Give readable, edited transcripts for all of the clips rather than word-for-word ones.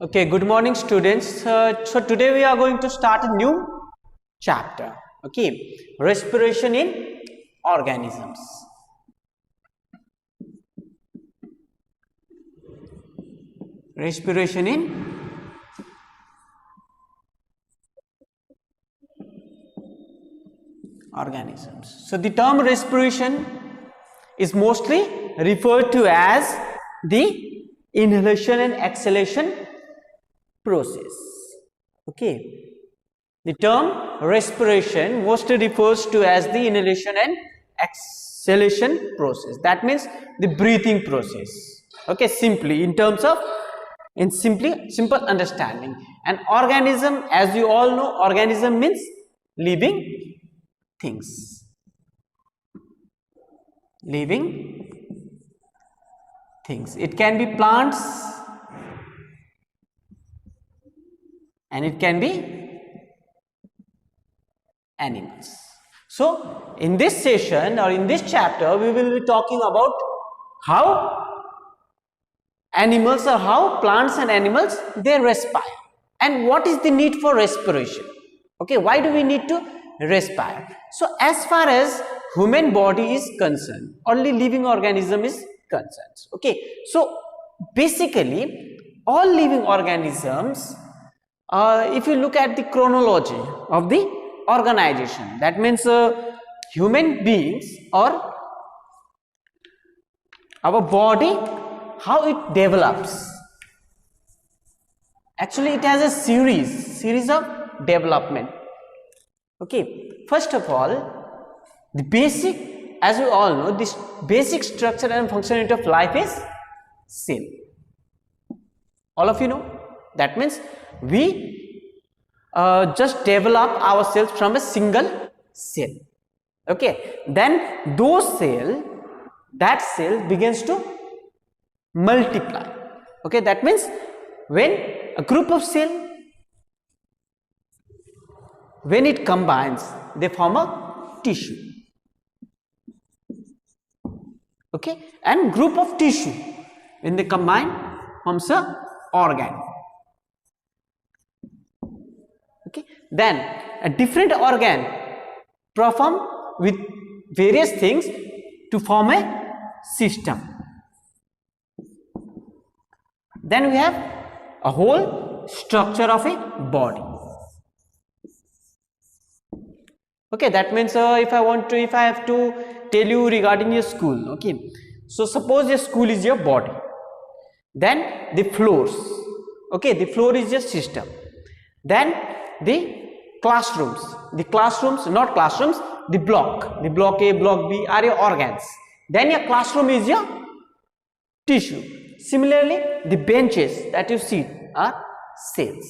Okay, good morning students. So today we are going to start a new chapter. Okay, respiration in organisms. Respiration in organisms. So the term respiration is mostly referred to as the inhalation and exhalation process. Okay, the term respiration mostly refers to as the inhalation and exhalation process. That means the breathing process. Okay, simply in terms of simple understanding. An organism, as you all know, organism means living things. Living things. It can be plants and it can be animals. So in this session or in this chapter we will be talking about how animals or how plants and animals they respire and what is the need for respiration. Okay, why do we need to respire? So as far as human body is concerned, only living organism is concerned. Okay, so basically all living organisms, if you look at the chronology of the organization, that means human beings or our body, how it develops. Actually it has a series of development. Okay, first of all, the basic, as we all know, this basic structure and functionality of life is cell. All of you know. That means we just develop ourselves from a single cell. Okay, then that cell begins to multiply. Okay, that means when a group of cell, when it combines, they form a tissue. Okay, and group of tissue, when they combine, forms a organ. Okay, then a different organ perform with various things to form a system. Then we have a whole structure of a body. Okay, that means if I have to tell you regarding your school. Okay, so suppose your school is your body, then the floors. Okay, the floor is your system. Then the classrooms, not classrooms, the block A, block B are your organs. Then your classroom is your tissue. Similarly, the benches that you see are cells.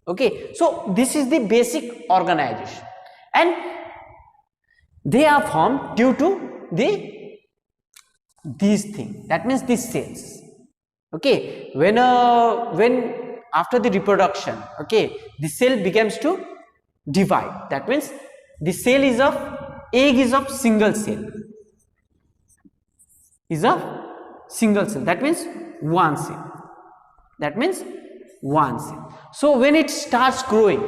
Okay, so this is the basic organization, and they are formed due to these things. That means these cells. Okay, when after the reproduction, okay, the cell begins to divide. That means the cell is of egg is of single cell. Is of single cell. That means one cell. That means one cell. So when it starts growing,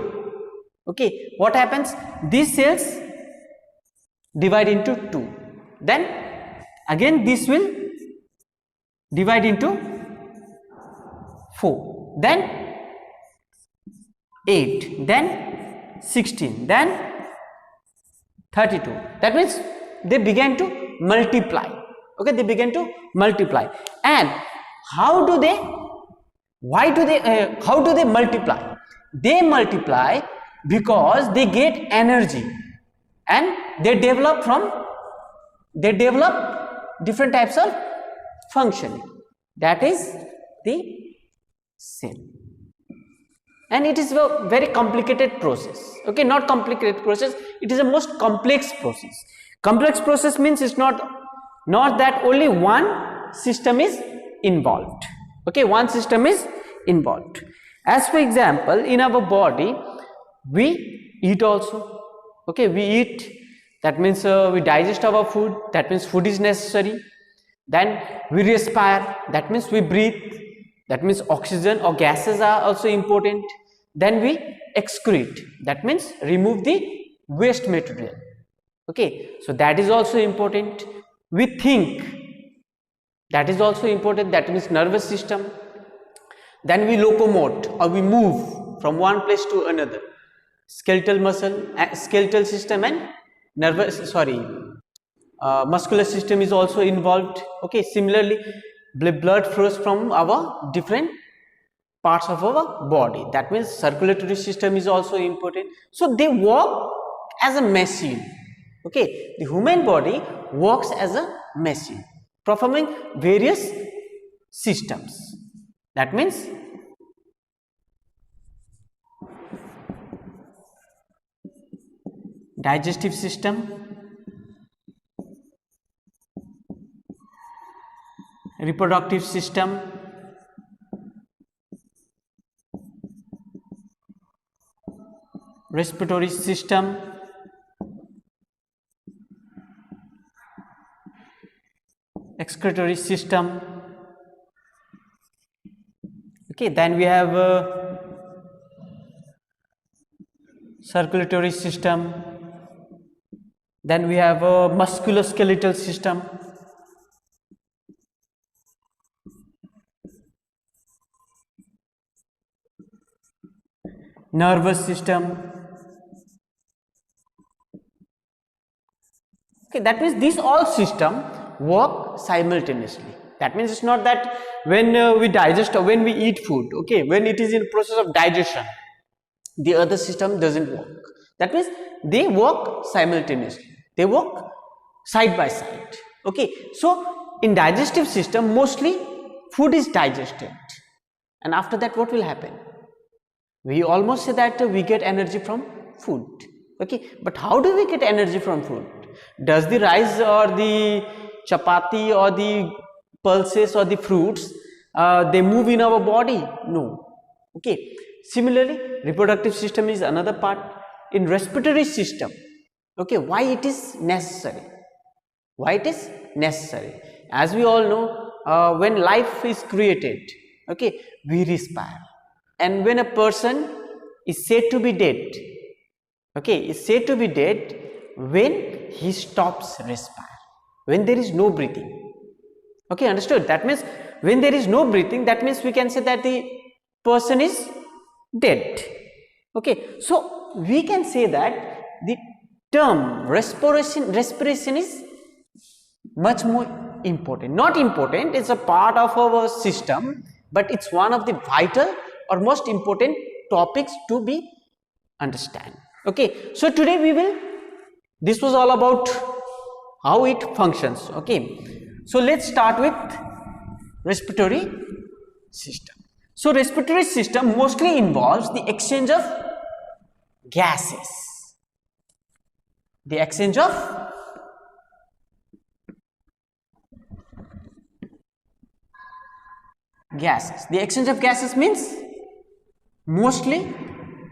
okay, what happens? These cells divide into two. Then again this will divide into 4. Then 8. Then 16. Then 32. That means they began to multiply. Okay, they began to multiply. And how do they multiply? They multiply because they get energy and they develop different types of functioning. That is the cell. And it is a very complicated process. Okay, not complicated process, it is a most complex process. Complex process means it's not that only one system is involved. Okay, one system is involved. As for example, in our body we eat also. Okay, we eat, that means we digest our food, that means food is necessary. Then we respire, that means we breathe. that means oxygen or gases are also important. Then we excrete, that means remove the waste material. Okay, so that is also important. We think, that is also important, that means nervous system. Then we locomote or we move from one place to another, skeletal muscle, skeletal system and muscular system is also involved. Okay, similarly blood flows from our different parts of our body, that means circulatory system is also important. So they work as a machine. Okay, the human body works as a machine performing various systems. That means digestive system, reproductive system, respiratory system, excretory system. Okay, then we have circulatory system, then we have a musculoskeletal system, nervous system. Okay, that means these all system work simultaneously. That means it's not that when we digest or when we eat food, okay, when it is in process of digestion, the other system doesn't work. That means they work simultaneously, they work side by side. Okay, so in digestive system mostly food is digested, and after that what will happen? We almost say that we get energy from food. Okay, but how do we get energy from food? Does the rice or the chapati or the pulses or the fruits they move in our body? No. Okay, similarly reproductive system is another part. In respiratory system, okay, why it is necessary? Why it is necessary? As we all know, when life is created, okay, we respire, and when a person is said to be dead, okay, is said to be dead when he stops respire, when there is no breathing. Okay, understood? That means when there is no breathing, that means we can say that the person is dead. Okay, so we can say that the term respiration is much more important. Not important, it's a part of our system, but it's one of the vital or most important topics to be understand. Okay, so today this was all about how it functions. Okay, so let's start with respiratory system. So respiratory system mostly involves the exchange of gases, the exchange of gases. The exchange of gases means mostly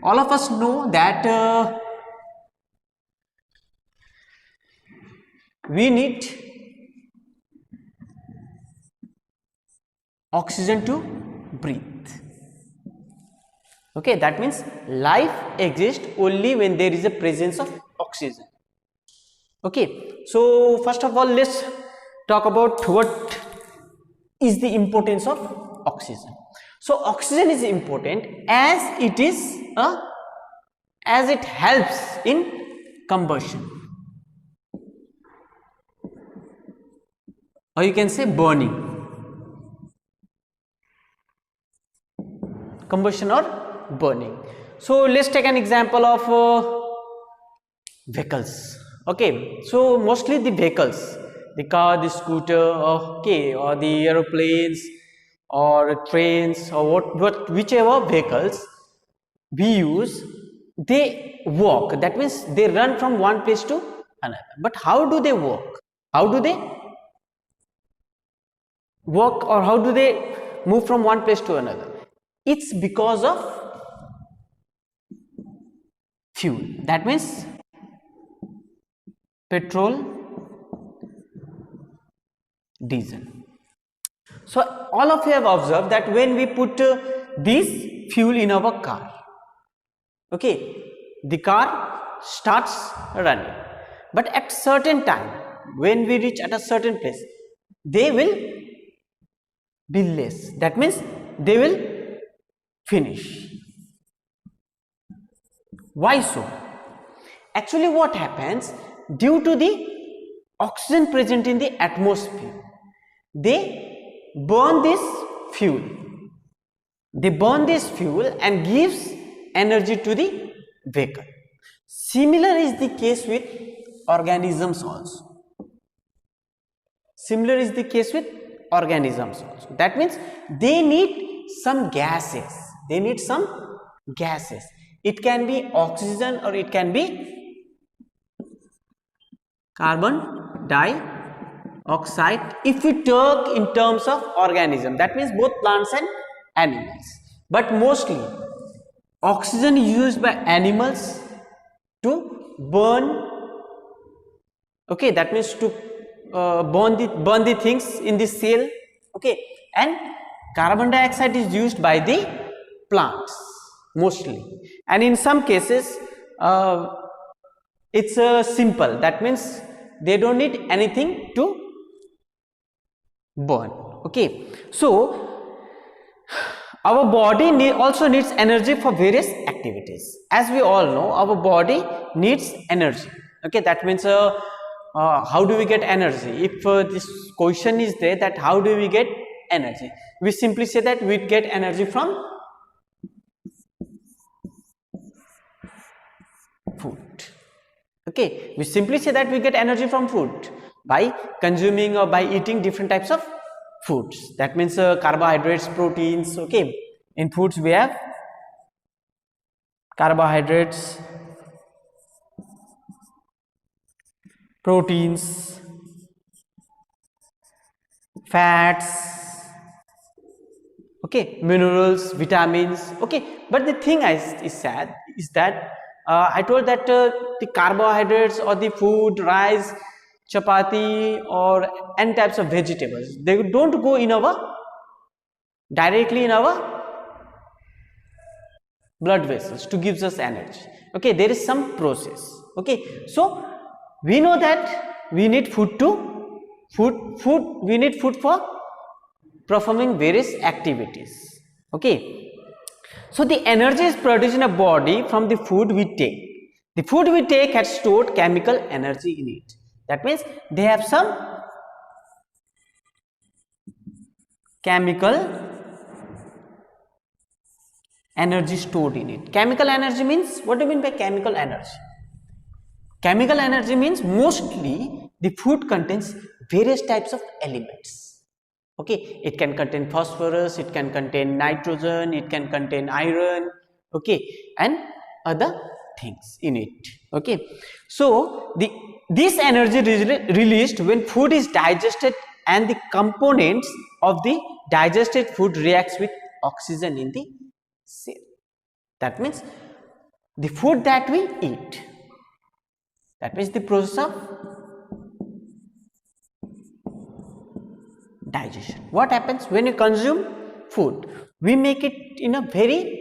all of us know that we need oxygen to breathe. Okay, that means life exists only when there is a presence of oxygen. Okay, so first of all let's talk about what is the importance of oxygen. So oxygen is important as it helps in combustion, or you can say burning, combustion or burning. So let's take an example of vehicles. Okay, so mostly the vehicles, the car, the scooter, okay, or the aeroplanes or trains or whichever vehicles we use, they walk, that means they run from one place to another. But how do they walk? How do they walk, or how do they move from one place to another? It's because of fuel, that means petrol, diesel. So all of you have observed that when we put this fuel in our car, okay, the car starts running, but at certain time when we reach at a certain place, they will be less. That means they will finish. Why so? Actually what happens, due to the oxygen present in the atmosphere, they burn this fuel. They burn this fuel and gives energy to the vehicle. Similar is the case with organisms also. Similar is the case with organisms also. That means they need some gases. They need some gases. It can be oxygen or it can be carbon dioxide if we talk in terms of organism. That means both plants and animals. But mostly oxygen is used by animals to burn, okay, that means to burn the things in the cell, okay, and carbon dioxide is used by the plants mostly, and in some cases it's simple. That means they don't need anything to burn, okay. So our body also needs energy for various activities. As we all know, our body needs energy, okay. That means how do we get energy? If this question is there, that how do we get energy, we simply say that we get energy from food, okay. We simply say that we get energy from food by consuming or by eating different types of foods. That means carbohydrates, proteins, okay. In foods we have carbohydrates, proteins, fats, okay, minerals, vitamins, okay. But the thing is sad is that I told that the carbohydrates or the food, rice, chapati or n types of vegetables, they don't go in our directly in our blood vessels to gives us energy, okay. There is some process, okay. So we know that we need food we need food for performing various activities, okay. So the energy is produced in a body from the food we take. The food we take has stored chemical energy in it. That means they have some chemical energy stored in it. Chemical energy means, what do you mean by chemical energy? Chemical energy means mostly the food contains various types of elements, okay. It can contain phosphorus, it can contain nitrogen, it can contain iron, okay, and other things in it, okay. So this energy is released when food is digested and the components of the digested food reacts with oxygen in the cell. That means the food that we eat, that means the process of digestion. What happens when you consume food? We make it in a very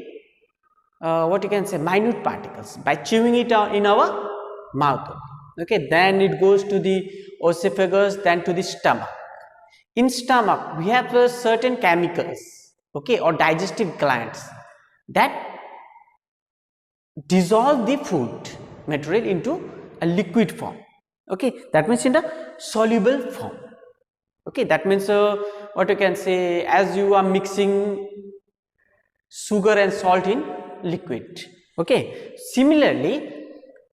what you can say minute particles by chewing it in our mouth, okay. Then it goes to the esophagus, then to the stomach. In stomach we have certain chemicals, okay, or digestive glands that dissolve the food material into a liquid form, okay. That means in a soluble form, okay. That means what you can say, as you are mixing sugar and salt in liquid, okay. Similarly,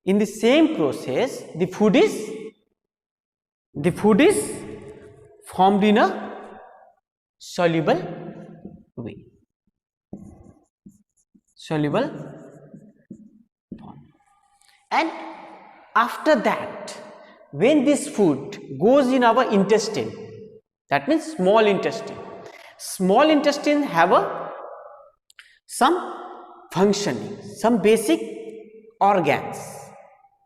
in the same process, the food is formed in a soluble way, soluble form. And after that, when this food goes in our intestine, that means small intestine have some functioning, some basic organs,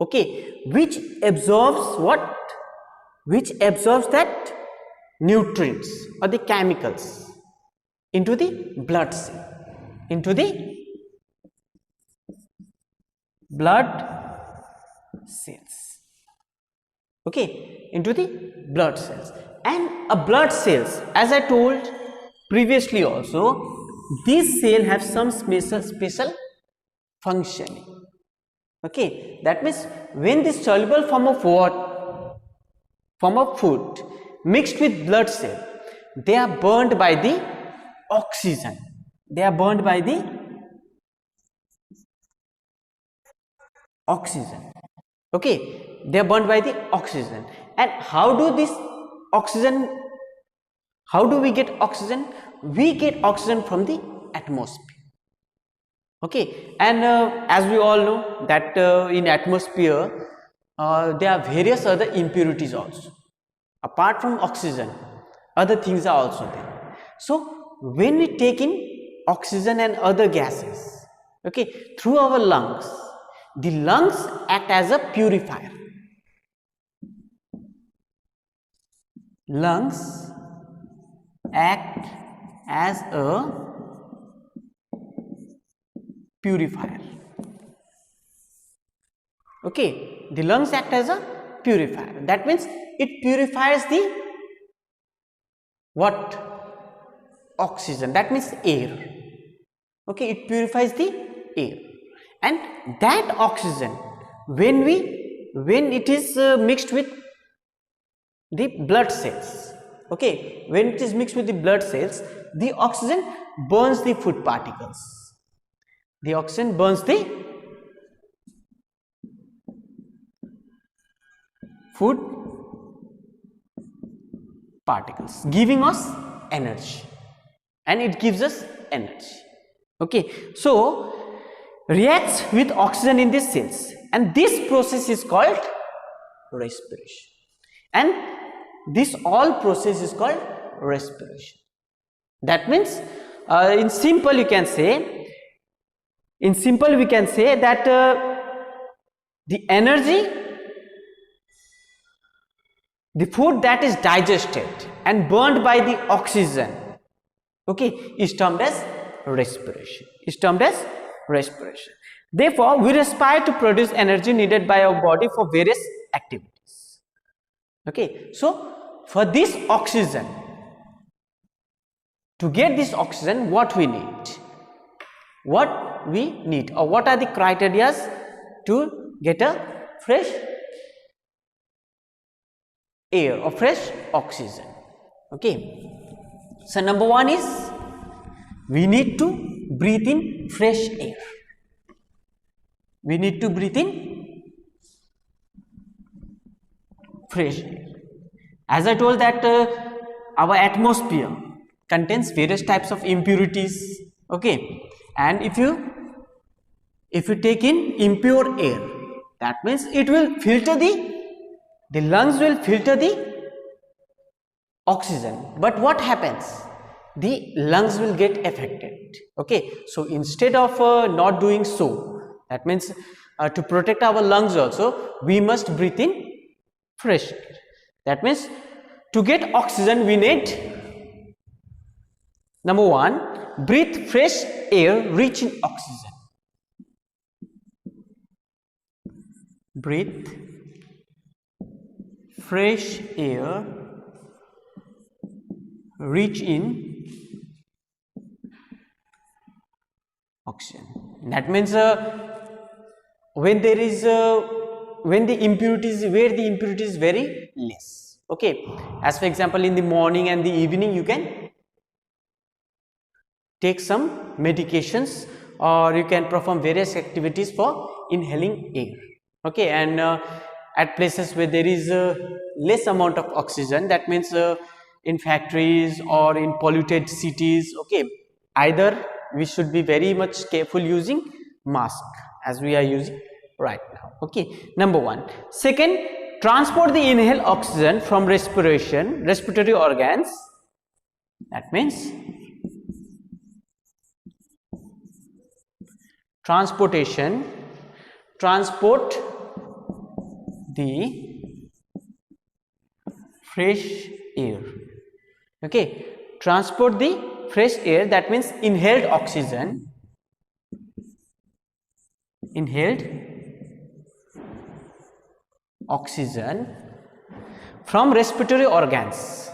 okay, which absorbs what? Which absorbs that nutrients or the chemicals into the blood cell, into the blood cells, okay, into the blood cells. And a blood cells, as I told previously also, this cell have some special functioning, okay. That means when this soluble form of water, form of food mixed with blood cell, they are burned by the oxygen, they are burned by the oxygen, okay, they are burned by the oxygen. And how do this oxygen, how do we get oxygen? We get oxygen from the atmosphere, okay. And as we all know that in atmosphere there are various other impurities also. Apart from oxygen, other things are also there. So when we take in oxygen and other gases, okay, through our lungs, the lungs act as a purifier. Lungs act as a purifier, okay. The lungs act as a purifier. That means it purifies the what? Oxygen. That means air, okay. It purifies the air. And that oxygen, when it is mixed with the blood cells, okay, when it is mixed with the blood cells, the oxygen burns the food particles, the oxygen burns the food particles, giving us energy, and it gives us energy, okay. So reacts with oxygen in these cells, and this process is called respiration, and this all process is called respiration. That means in simple we can say that the energy, the food that is digested and burned by the oxygen, okay, is termed as respiration, is termed as respiration. Therefore we respire to produce energy needed by our body for various activities, okay. So for this oxygen, to get this oxygen, what we need, or what are the criteria to get a fresh air or fresh oxygen, okay. So number one is we need to breathe in fresh air. We need to breathe in fresh air. As I told that our atmosphere contains various types of impurities, okay, and if you take in impure air, that means it will filter the lungs will filter the oxygen, but what happens? The lungs will get affected, okay. So instead of not doing so, that means to protect our lungs also, we must breathe in fresh air. That means to get oxygen we need, number one, breathe fresh air rich in oxygen. Breathe fresh air rich in oxygen. That means when there is when the impurities, where the impurity is very less, okay. As for example, in the morning and the evening you can take some medications, or you can perform various activities for inhaling air, okay. And at places where there is less amount of oxygen, that means in factories or in polluted cities, okay, either we should be very much careful using mask as we are using right now, okay. Number one. Second, transport the inhaled oxygen from respiratory organs. That means transport the fresh air Okay, transport the fresh air, that means inhaled oxygen from respiratory organs,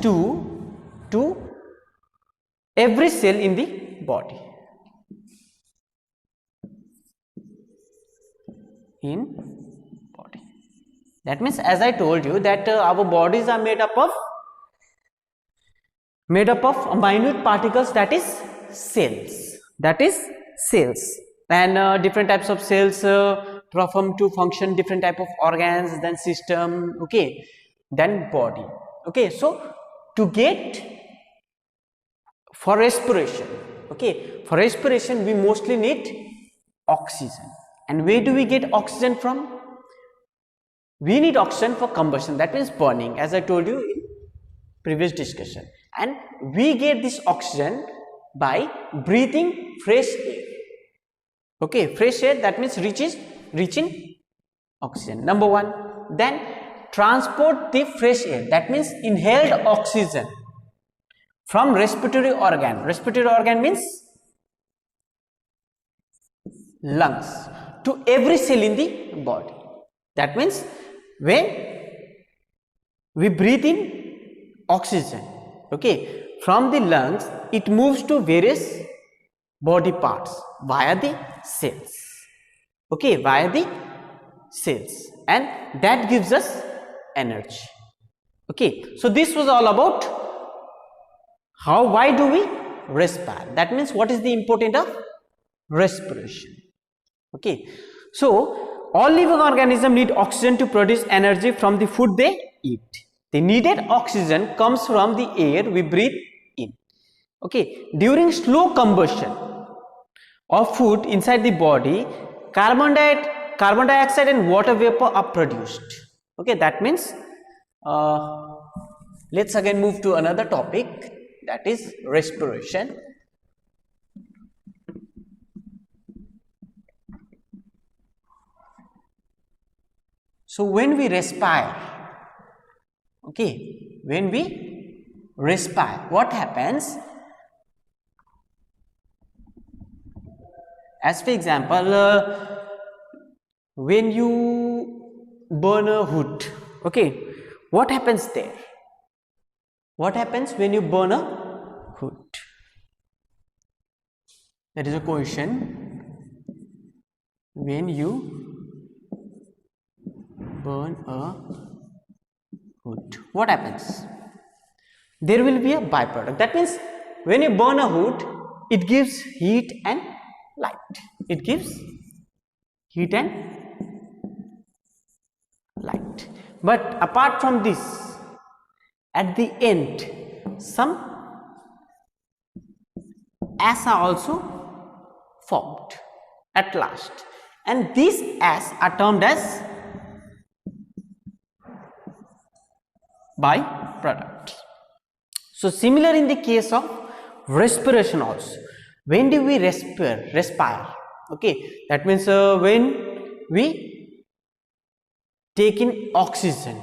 to every cell in the body. That means, as I told you, that our bodies are made up of minute particles, that is cells, and different types of cells perform to function different type of organs, then system, okay, then body. Okay, so to get for respiration, okay, for respiration we mostly need oxygen. And where do we get oxygen from? We need oxygen for combustion, that means burning, as I told you in previous discussion. And we get this oxygen by breathing fresh air. Okay, fresh air, that means rich in oxygen, number one. Then transport the fresh air, that means inhaled oxygen from respiratory organ. Respiratory organ means lungs, to every cell in the body. That means when we breathe in oxygen, okay, from the lungs, it moves to various body parts via the cells, okay, via the cells, and that gives us energy. Okay, so this was all about why do we respire. That means what is the importance of respiration. Okay, so all living organisms need oxygen to produce energy from the food they eat. The needed oxygen comes from the air we breathe in. Okay, during slow combustion of food inside the body, carbon dioxide and water vapor are produced. Okay, that means let's again move to another topic, that is respiration. So when we respire, okay, when we respire, what happens? As for example, when you burn a wood, okay, what happens there? What happens when you burn a wood? That is a question. When you burn a wood, what happens? There will be a byproduct. That means when you burn a wood, it gives heat and light. It gives heat and light. But apart from this, at the end, some ash are also formed at last, and these ash are termed as byproduct. So similar in the case of respiration also. When do we respire? Okay, that means when we take in oxygen.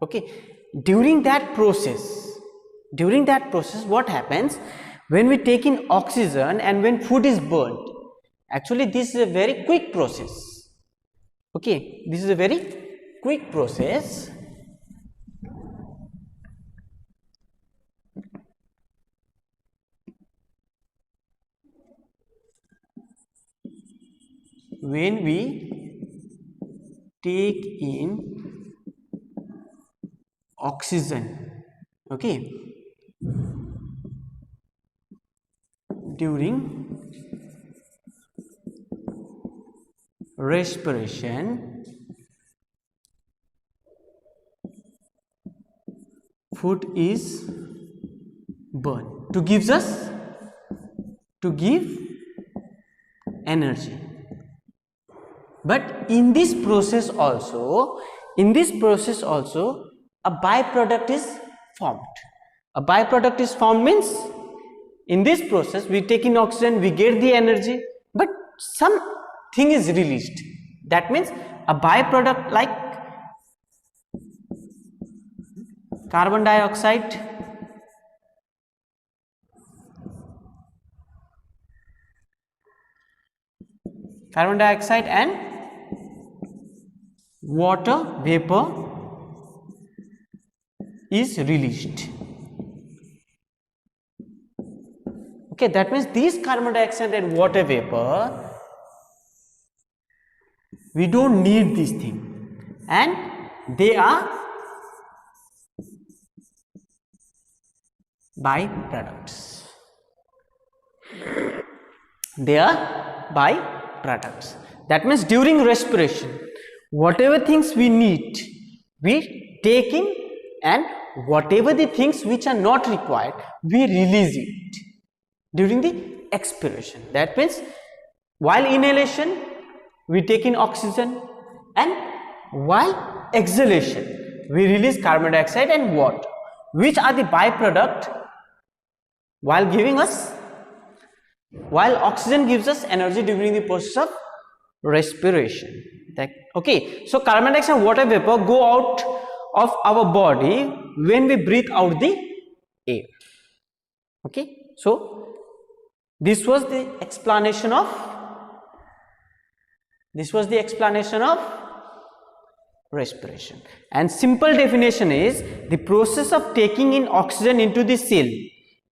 Okay, during that process, what happens when we take in oxygen and when food is burnt? Actually, this is a very quick process. Okay, this is a very quick process. When we take in oxygen, okay, during respiration, food is burned to give energy. But in this process also, a byproduct is formed. A byproduct is formed means in this process we take in oxygen, we get the energy, but something is released. That means a byproduct like carbon dioxide, and water vapor is released. Okay, that means these carbon dioxide and water vapor, we don't need these things, and they are byproducts. They are byproducts. That means during respiration, whatever things we need, we take in, and whatever the things which are not required, we release it during the expiration. That means while inhalation, we take in oxygen, and while exhalation, we release carbon dioxide and water, which are the byproduct while oxygen gives us energy during the process of respiration. Okay, so carbon dioxide and water vapor go out of our body when we breathe out the air. Okay, so this was the explanation of respiration, and simple definition is the process of taking in oxygen into the cell,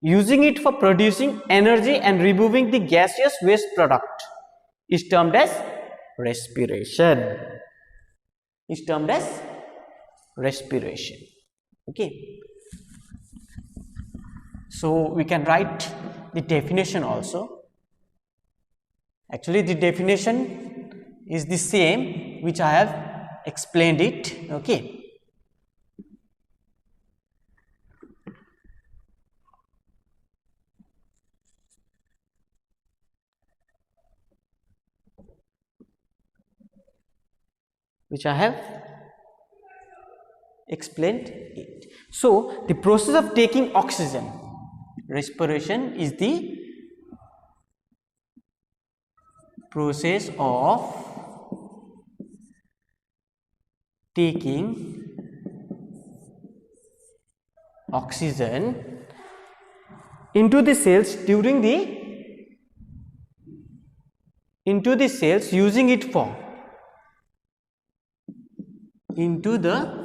using it for producing energy and removing the gaseous waste product is termed as respiration. Okay, so we can write the definition also. Actually the definition is the same which I have explained it. Okay, which I have explained it. So the process of taking oxygen, respiration, is the process of taking oxygen into the cells using it for into the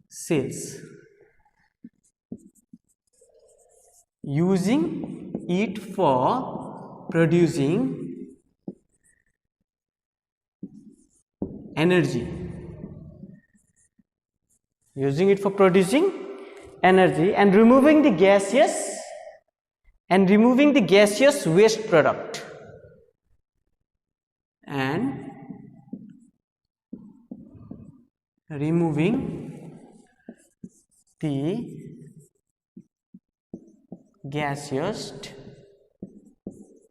cells using it for producing energy, and removing the gaseous waste product, and removing the gaseous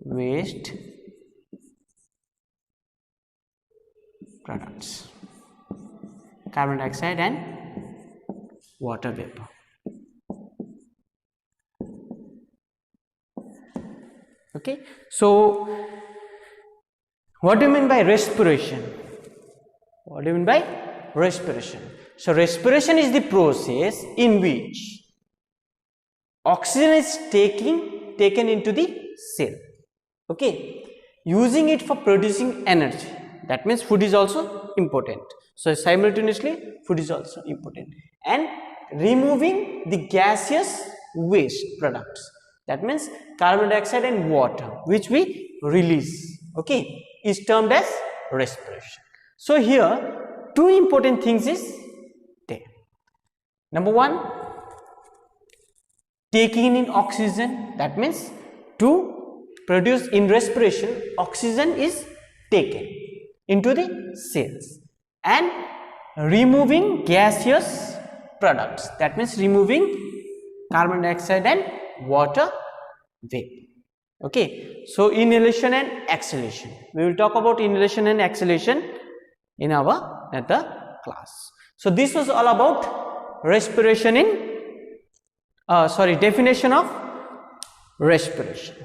waste products, carbon dioxide and water vapor. Okay, so what do you mean by respiration? So respiration is the process in which oxygen is taken into the cell, okay, using it for producing energy. That means food is also important. So simultaneously food is also important, and removing the gaseous waste products, that means carbon dioxide and water, which we release, okay, is termed as respiration. So here two important things is there. Number one, taking in oxygen, that means to produce in respiration, oxygen is taken into the cells, and removing gaseous products, that means removing carbon dioxide and water vapor. Okay, so inhalation and exhalation, we will talk about inhalation and exhalation in our another class. So this was all about respiration in definition of respiration.